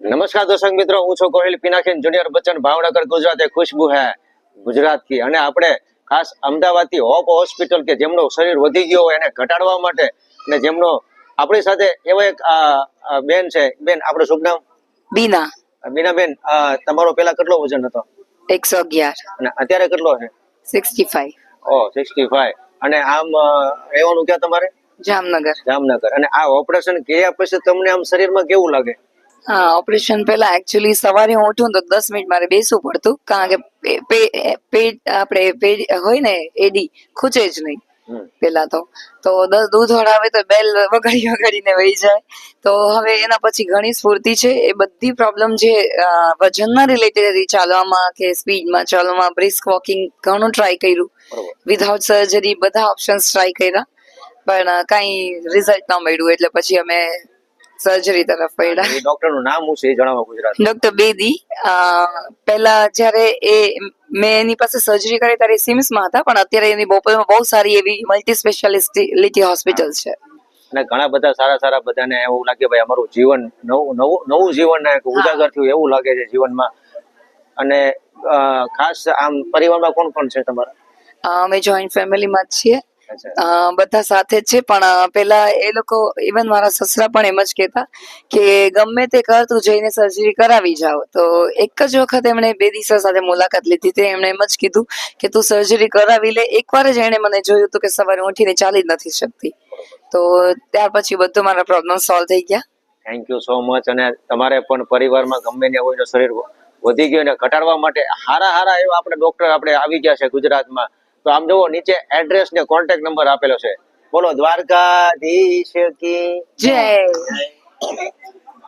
નમસ્કાર દર્શક મિત્રો, હું છું કોહિલ પિનાકીન જુનિયર બચ્ચન, ભાવનગર ગુજરાત. ખુશ્બુ હે ગુજરાત की અને આપણે ખાસ અમદાવાદથી હોપ હોસ્પિટલ કે જેમનો શરીર વધી ગયો હોય એને ઘટાડવા માટે અને જેમનો આપણી સાથે એવો એક બેન છે. બેન, આપણું શુભ નામ? બીના. બીના બેન, તમારો પેલા કેટલો વજન હતો 111. અને અત્યારે કેટલો છે? 65. ઓ 65. અને આમ રહેવાનું ક્યાં તમારે? જામનગર. જામનગર. અને આ ઓપરેશન કર્યા પછી તમને આમ શરીરમાં કેવું લાગે? હા, ઓપરેશન પહેલા એકચ્યુઅલી સવારે હું ઉઠું તો 10 મિનિટ મારે બેસવું પડતું, કારણ કે પેટ આપણે પેટ હોય ને એડી ખૂચે જ નહીં પેલા તો દૂધ વળાવે તો બેલ વગાડીને વહી જાય. તો હવે એના પછી ઘણી સ્ફૂર્તિ છે. એ બધી પ્રોબ્લેમ જે વજનના રિલેટેડ હતી, ચાલવામાં કે સ્પીડમાં ચાલવામાં, બ્રિસ્ક વોકિંગ ઘણું ટ્રાય કર્યું, વિધાઉટ સર્જરી બધા ઓપ્શન્સ ટ્રાય કર્યા, પણ કાંઈ રિઝલ્ટ ન મળ્યું. એટલે પછી અમે સર્જરી તરફ પડ્યા. ડોક્ટર નું નામ શું છે એ જણાવો ગુજરાત. ડોક્ટર બેદી. પહેલા જ્યારે મેં એની પાસે સર્જરી કરી ત્યારે સિમ્સમાં હતા, પણ અત્યારે એની બોપલમાં બહુ સારી એવી મલ્ટી સ્પેશિયાલિટી હોસ્પિટલ છે. અને ઘણા બધા સારા બધાને એવું લાગે ભાઈ અમારું જીવન નવું જીવન ઉજાગર થયું એવું લાગે છે જીવનમાં. અને ખાસ આમ પરિવારમાં કોણ કોણ છે તમારા? અમે જોઈન્ટ ફેમિલીમાં જ છીએ, બધા સાથે જ છે. પણ પેલા એ લોકો, ઇવન મારા સસરા પણ એમ જ કહેતા કે ગમે તે કર, તું જઈને સર્જરી કરાવી જાવ. તો એક જ વખત એમણે બેદી સર સાથે મુલાકાત લીધી હતી. એમણે એમ જ કીધું કે તું સર્જરી કરાવી લે. એકવાર જ એણે મને જોયું હતું કે સવારે ઉઠીને ચાલી જ નથી શકતી. તો ત્યાર પછી બધું મારા પ્રોબ્લેમ સોલ્વ થઈ ગયા. Thank you so much. અને તમારે પણ પરિવારમાં ગમે ને હોય શરીર વધી ગયું ને ઘટાડવા માટે હારા એવા આપણે ડોક્ટર આપણે આવી ગયા છે ગુજરાતમાં. તો આમ જુઓ, નીચે એડ્રેસ ને કોન્ટેક્ટ નંબર આપેલો છે. બોલો દ્વારકાધીશ કી જય.